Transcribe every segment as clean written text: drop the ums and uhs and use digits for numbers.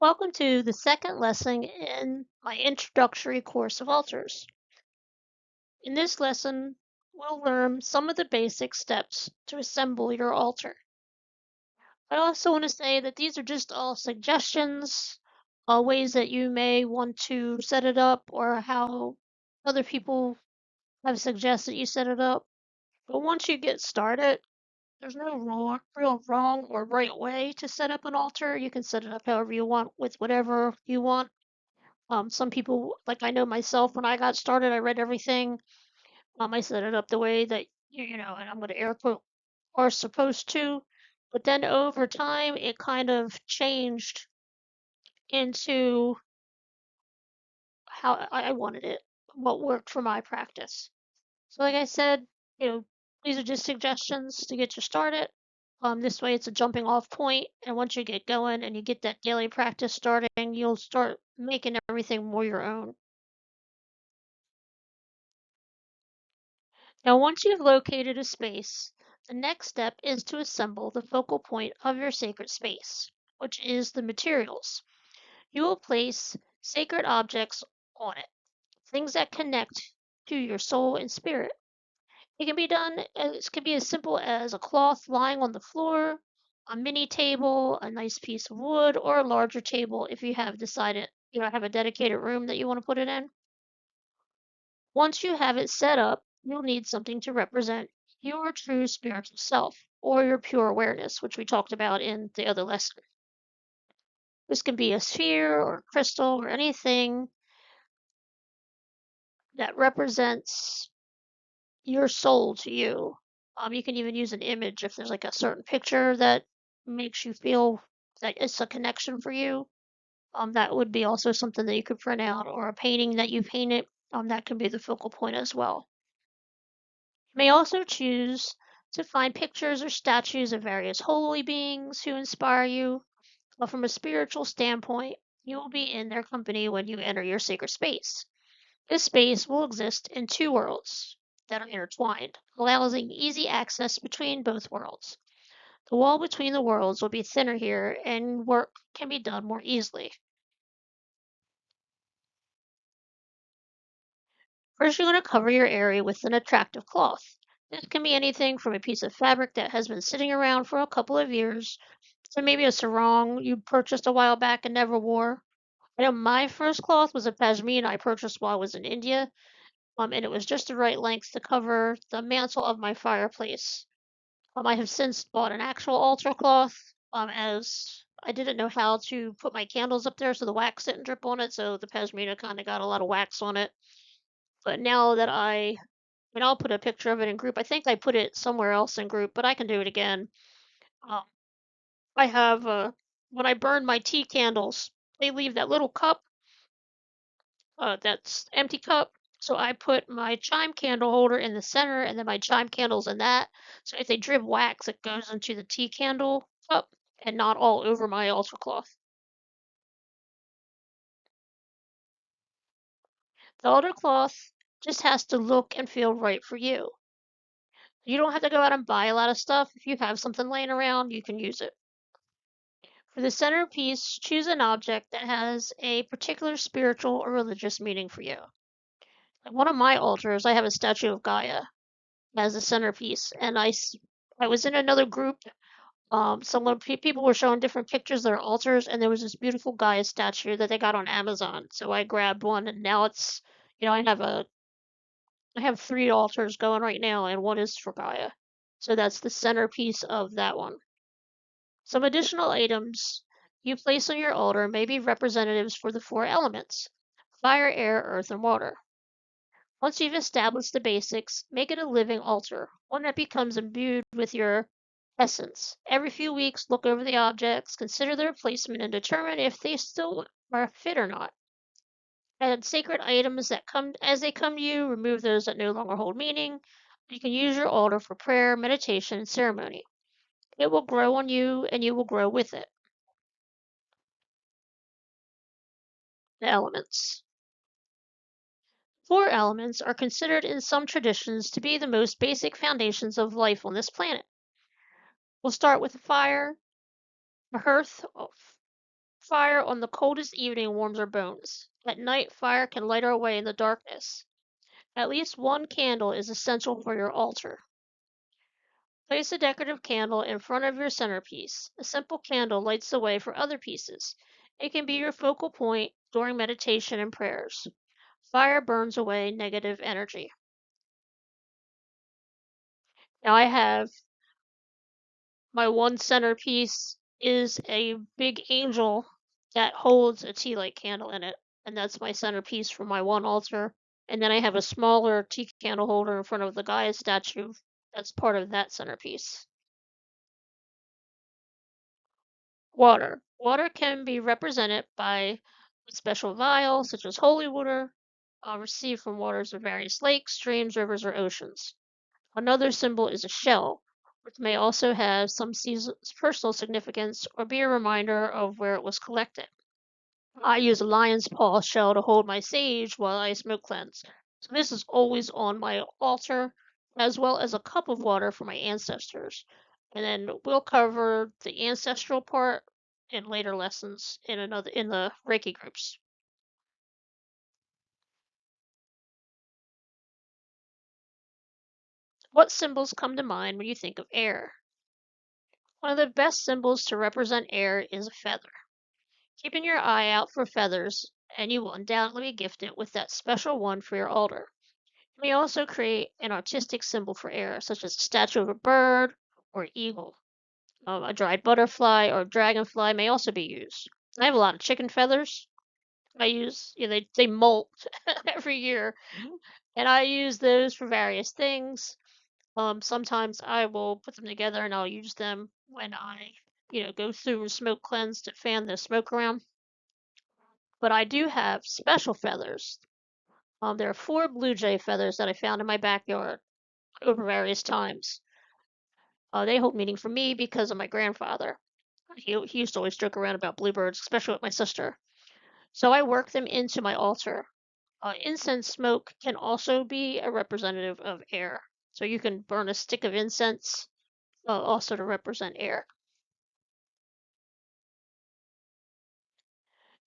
Welcome to the second lesson in my introductory course of altars. In this lesson, we'll learn some of the basic steps to assemble your altar. I also want to say that these are just all suggestions, ways that you may want to set it up or how other people have suggested you set it up. But once you get started, there's no real wrong or right way to set up an altar. You can set it up however you want with whatever you want. Some people, like I know myself, when I got started, I read everything. I set it up the way that and I'm going to air quote, are supposed to. But then over time, it kind of changed into how I wanted it, what worked for my practice. So, like I said, these are just suggestions to get you started. This way, it's a jumping off point, and once you get going and you get that daily practice starting, you'll start making everything more your own. Now, once you've located a space, the next step is to assemble the focal point of your sacred space, which is the materials. You will place sacred objects on it, things that connect to your soul and spirit. It can be as simple as a cloth lying on the floor, a mini table, a nice piece of wood, or a larger table if you have decided, have a dedicated room that you want to put it in. Once you have it set up, you'll need something to represent your true spiritual self or your pure awareness, which we talked about in the other lesson. This can be a sphere or a crystal or anything that represents your soul to you. You can even use an image if there's like a certain picture that makes you feel that it's a connection for you. That would be also something that you could print out, or a painting that you painted. That can be the focal point as well. You may also choose to find pictures or statues of various holy beings who inspire you, but from a spiritual standpoint, you will be in their company when you enter your sacred space. This space will exist in two worlds that are intertwined, allowing easy access between both worlds. The wall between the worlds will be thinner here, and work can be done more easily. First, you're going to cover your area with an attractive cloth. This can be anything from a piece of fabric that has been sitting around for a couple of years to maybe a sarong you purchased a while back and never wore. I know my first cloth was a pashmina I purchased while I was in India, and it was just the right length to cover the mantle of my fireplace. I have since bought an actual altar cloth, as I didn't know how to put my candles up there so the wax didn't drip on it, so the pashmina kind of got a lot of wax on it. But now that I'll put a picture of it in group. I think I put it somewhere else in group, but I can do it again. Um, I have when I burn my tea candles, they leave that little cup, that's empty cup. So I put my chime candle holder in the center, and then my chime candles in that. So if they drip wax, it goes into the tea candle cup and not all over my altar cloth. The altar cloth just has to look and feel right for you. You don't have to go out and buy a lot of stuff. If you have something laying around, you can use it. For the centerpiece, choose an object that has a particular spiritual or religious meaning for you. Like one of my altars, I have a statue of Gaia as a centerpiece, and I was in another group. People were showing different pictures of their altars, and there was this beautiful Gaia statue that they got on Amazon. So I grabbed one, and now it's, I have three altars going right now, and one is for Gaia. So that's the centerpiece of that one. Some additional items you place on your altar may be representatives for the four elements: fire, air, earth, and water. Once you've established the basics, make it a living altar, one that becomes imbued with your essence. Every few weeks, look over the objects, consider their placement, and determine if they still are fit or not. Add sacred items that come as they come to you, remove those that no longer hold meaning. You can use your altar for prayer, meditation, and ceremony. It will grow on you, and you will grow with it. The elements. Four elements are considered in some traditions to be the most basic foundations of life on this planet. We'll start with fire, the hearth, Fire on the coldest evening warms our bones. At night, fire can light our way in the darkness. At least one candle is essential for your altar. Place a decorative candle in front of your centerpiece. A simple candle lights the way for other pieces. It can be your focal point during meditation and prayers. Fire burns away negative energy. Now I have my one centerpiece is a big angel that holds a tea light candle in it, and that's my centerpiece for my one altar. And then I have a smaller tea candle holder in front of the Gaia statue that's part of that centerpiece. Water. Water can be represented by a special vial, such as holy water, received from waters of various lakes, streams, rivers, or oceans. Another symbol is a shell, which may also have some personal significance or be a reminder of where it was collected. I use a lion's paw shell to hold my sage while I smoke cleanse. So this is always on my altar, as well as a cup of water for my ancestors. And then we'll cover the ancestral part in later lessons in the Reiki groups. What symbols come to mind when you think of air? One of the best symbols to represent air is a feather. Keeping your eye out for feathers, and you will undoubtedly be gifted with that special one for your altar. You may also create an artistic symbol for air, such as a statue of a bird or eagle. A dried butterfly or dragonfly may also be used. I have a lot of chicken feathers. I use, they molt every year, and I use those for various things. Sometimes I will put them together and I'll use them when I, go through and smoke cleanse to fan the smoke around. But I do have special feathers. There are 4 blue jay feathers that I found in my backyard over various times. They hold meaning for me because of my grandfather. He used to always joke around about bluebirds, especially with my sister. So I work them into my altar. Incense smoke can also be a representative of air. So you can burn a stick of incense also to represent air.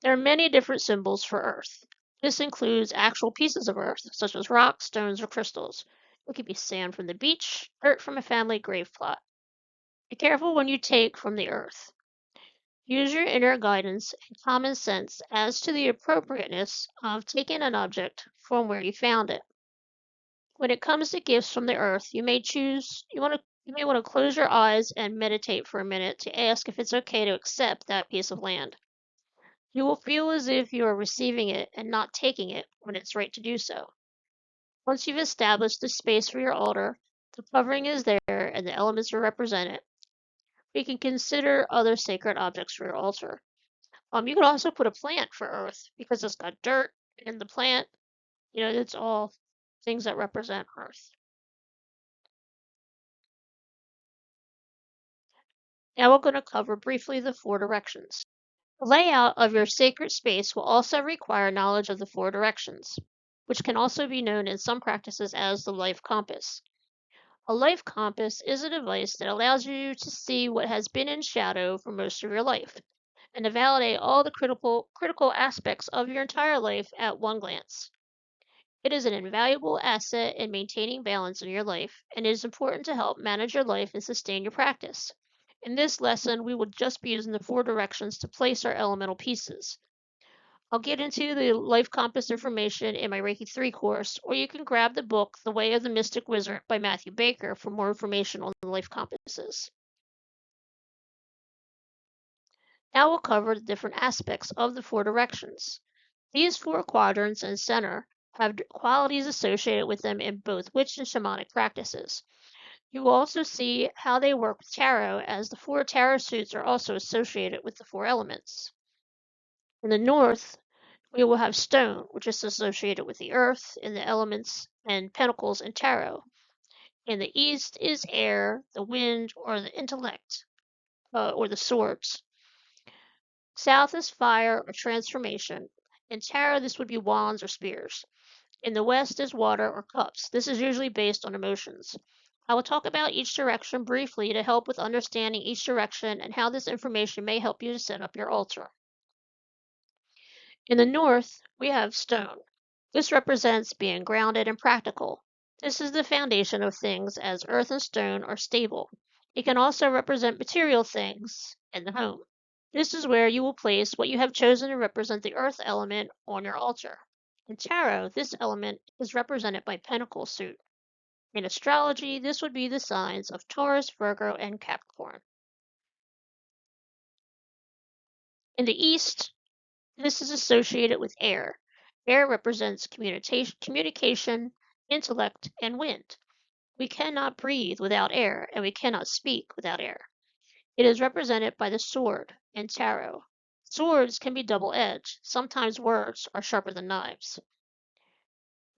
There are many different symbols for earth. This includes actual pieces of earth, such as rocks, stones, or crystals. It could be sand from the beach, dirt from a family grave plot. Be careful when you take from the earth. Use your inner guidance and common sense as to the appropriateness of taking an object from where you found it. When it comes to gifts from the earth, you may want to close your eyes and meditate for a minute to ask if it's okay to accept that piece of land. You will feel as if you are receiving it and not taking it when it's right to do so. Once you've established the space for your altar, the covering is there and the elements are represented, we can consider other sacred objects for your altar. You could also put a plant for earth because it's got dirt in the plant. It's all things that represent earth. Now we're going to cover briefly the 4 directions. The layout of your sacred space will also require knowledge of the 4 directions, which can also be known in some practices as the life compass. A life compass is a device that allows you to see what has been in shadow for most of your life and to validate all the critical aspects of your entire life at one glance. It is an invaluable asset in maintaining balance in your life, and it is important to help manage your life and sustain your practice. In this lesson, we will just be using the 4 directions to place our elemental pieces. I'll get into the life compass information in my Reiki 3 course, or you can grab the book The Way of the Mystic Wizard by Matthew Baker for more information on the life compasses. Now we'll cover the different aspects of the 4 directions. These 4 quadrants and center have qualities associated with them in both witch and shamanic practices. You will also see how they work with tarot, as the 4 tarot suits are also associated with the 4 elements. In the north, we will have stone, which is associated with the earth and the elements, and pentacles and tarot. In the east is air, the wind, or the intellect, or the swords. South is fire or transformation. In tarot, this would be wands or spears. In the west is water or cups. This is usually based on emotions. I will talk about each direction briefly to help with understanding each direction and how this information may help you to set up your altar. In the north, we have stone. This represents being grounded and practical. This is the foundation of things, as earth and stone are stable. It can also represent material things in the home. This is where you will place what you have chosen to represent the earth element on your altar. In tarot, this element is represented by pentacle suit. In astrology, this would be the signs of Taurus, Virgo, and Capricorn. In the east, this is associated with air. Air represents communication, intellect, and wind. We cannot breathe without air, and we cannot speak without air. It is represented by the sword in tarot. Swords can be double-edged. Sometimes words are sharper than knives.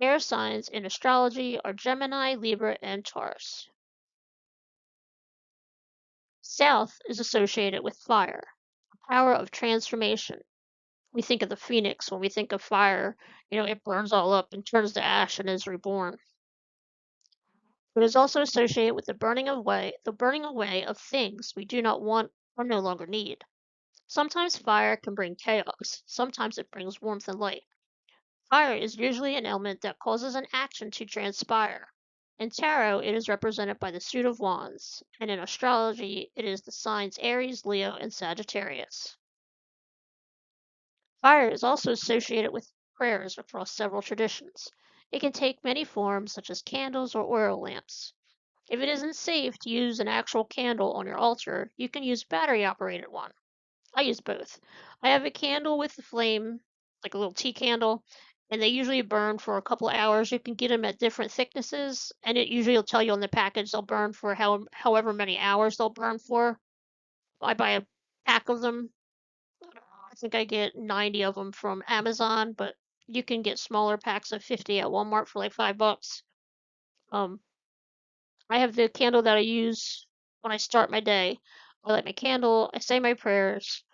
Air signs in astrology are Gemini, Libra, and Taurus. South is associated with fire, the power of transformation. We think of the phoenix when we think of fire. It burns all up and turns to ash and is reborn. It is also associated with the burning away of things we do not want or no longer need. Sometimes fire can bring chaos, sometimes it brings warmth and light. Fire is usually an element that causes an action to transpire. In tarot, it is represented by the suit of wands, and in astrology, it is the signs Aries, Leo, and Sagittarius. Fire is also associated with prayers across several traditions. It can take many forms, such as candles or oil lamps. If it isn't safe to use an actual candle on your altar, you can use battery-operated one. I use both. I have a candle with the flame, like a little tea candle, and they usually burn for a couple of hours. You can get them at different thicknesses, and it usually will tell you on the package they'll burn for however many hours they'll burn for. I buy a pack of them. I think I get 90 of them from Amazon, but you can get smaller packs of 50 at Walmart for like $5. Um, I have the candle that I use when I start my day. I light my candle, I say my prayers,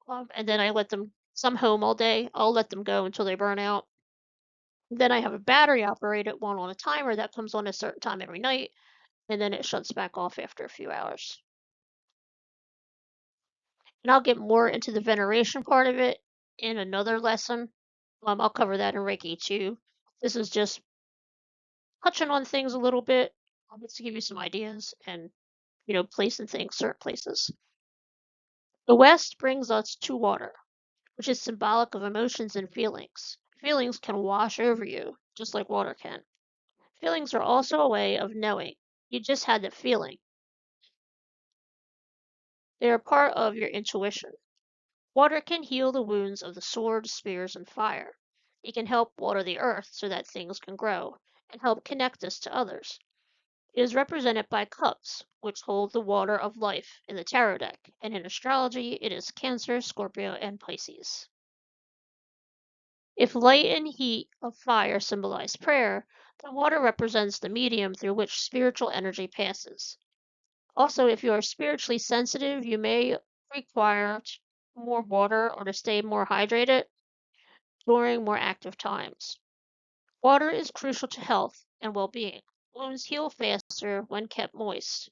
and then I let them. Some home all day. I'll let them go until they burn out. Then I have a battery operated one on a timer that comes on a certain time every night, and then it shuts back off after a few hours. And I'll get more into the veneration part of it in another lesson. I'll cover that in Reiki too. This is just touching on things a little bit, just to give you some ideas and placing things certain places. The West brings us to water, which is symbolic of emotions and feelings. Feelings can wash over you, just like water can. Feelings are also a way of knowing. You just had the feeling. They are part of your intuition. Water can heal the wounds of the sword, spears, and fire. It can help water the earth so that things can grow and help connect us to others. It is represented by cups, which hold the water of life in the tarot deck, and in astrology, it is Cancer, Scorpio, and Pisces. If light and heat of fire symbolize prayer, the water represents the medium through which spiritual energy passes. Also, if you are spiritually sensitive, you may require more water or to stay more hydrated during more active times. Water is crucial to health and well-being. Wounds heal faster when kept moist,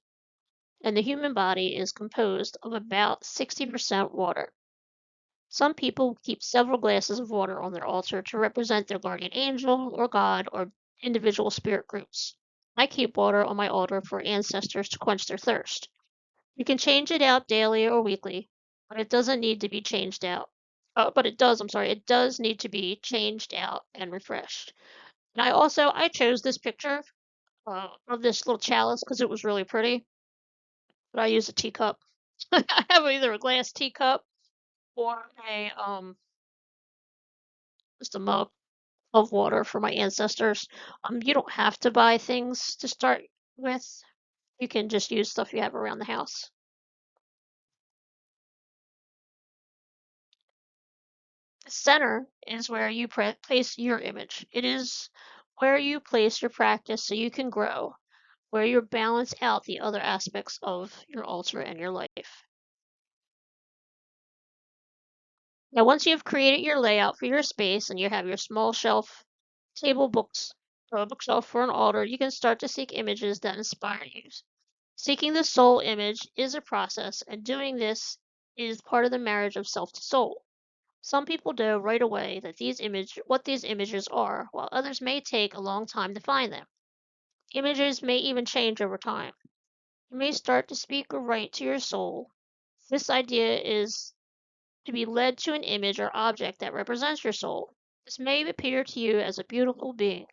and the human body is composed of about 60% water. Some people keep several glasses of water on their altar to represent their guardian angel or God or individual spirit groups. I keep water on my altar for ancestors to quench their thirst. You can change it out daily or weekly, but it doesn't need to be changed out. It does need to be changed out and refreshed. And I chose this picture of this little chalice because it was really pretty, but I use a teacup. I have either a glass teacup or just a mug of water for my ancestors. You don't have to buy things to start with. You can just use stuff you have around the house. The center is where you place your image. It is where you place your practice so you can grow, where you balance out the other aspects of your altar and your life. Now, once you've created your layout for your space and you have your small shelf, table books, or a bookshelf for an altar, you can start to seek images that inspire you. Seeking the soul image is a process, and doing this is part of the marriage of self to soul. Some people know right away that what these images are, while others may take a long time to find them. Images may even change over time. You may start to speak or write to your soul. This idea is to be led to an image or object that represents your soul. This may appear to you as a beautiful being.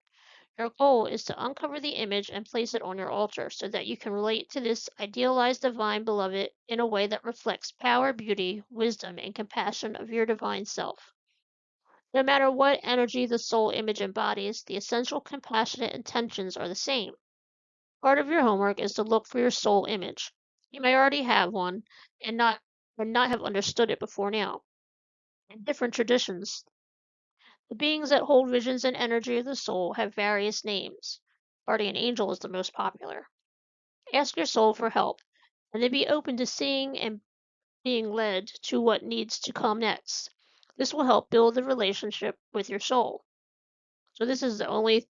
Your goal is to uncover the image and place it on your altar so that you can relate to this idealized divine beloved in a way that reflects power, beauty, wisdom, and compassion of your divine self. No matter what energy the soul image embodies, the essential compassionate intentions are the same. Part of your homework is to look for your soul image. You may already have one and not have understood it before now. In different traditions, the beings that hold visions and energy of the soul have various names. Guardian angel is the most popular. Ask your soul for help, and then be open to seeing and being led to what needs to come next. This will help build the relationship with your soul. So this is the only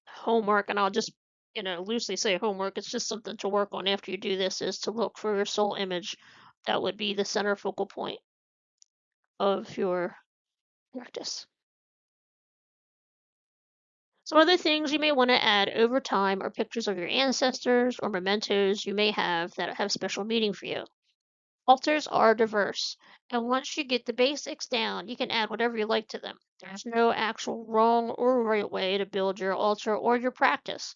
homework, and I'll just, loosely say homework. It's just something to work on after you do this, is to look for your soul image. That would be the center focal point of your practice. Some other things you may want to add over time are pictures of your ancestors or mementos you may have that have special meaning for you. Altars are diverse, and once you get the basics down, you can add whatever you like to them. There's no actual wrong or right way to build your altar or your practice.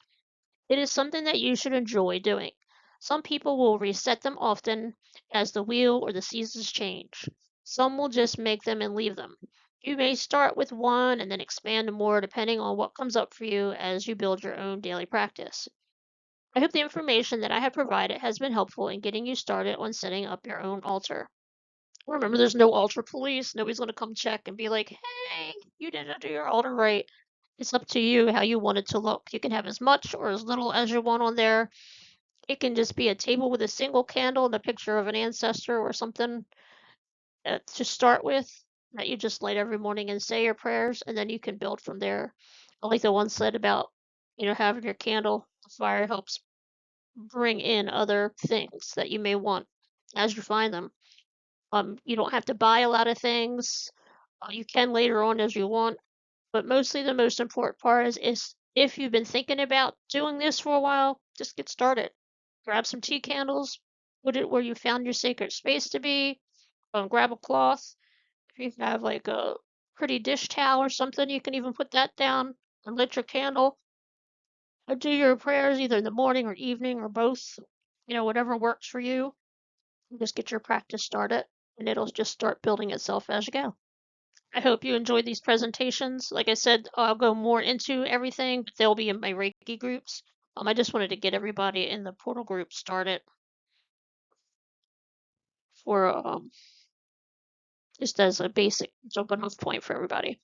It is something that you should enjoy doing. Some people will reset them often as the wheel or the seasons change. Some will just make them and leave them. You may start with one and then expand to more depending on what comes up for you as you build your own daily practice. I hope the information that I have provided has been helpful in getting you started on setting up your own altar. Remember, there's no altar police. Nobody's going to come check and be like, hey, you didn't do your altar right. It's up to you how you want it to look. You can have as much or as little as you want on there. It can just be a table with a single candle and a picture of an ancestor or something to start with that you just light every morning and say your prayers, and then you can build from there. I like the one said about, having your candle. The fire helps bring in other things that you may want as you find them. You don't have to buy a lot of things. You can later on as you want, but mostly the most important part is if you've been thinking about doing this for a while, just get started. Grab some tea candles, put it where you found your sacred space to be. Grab a cloth. If you have like a pretty dish towel or something, you can even put that down and lit your candle. Or do your prayers either in the morning or evening or both. Whatever works for you. Just get your practice started, and it'll just start building itself as you go. I hope you enjoyed these presentations. Like I said, I'll go more into everything, but they'll be in my Reiki groups. I just wanted to get everybody in the portal group started for just as a basic jumping off point for everybody.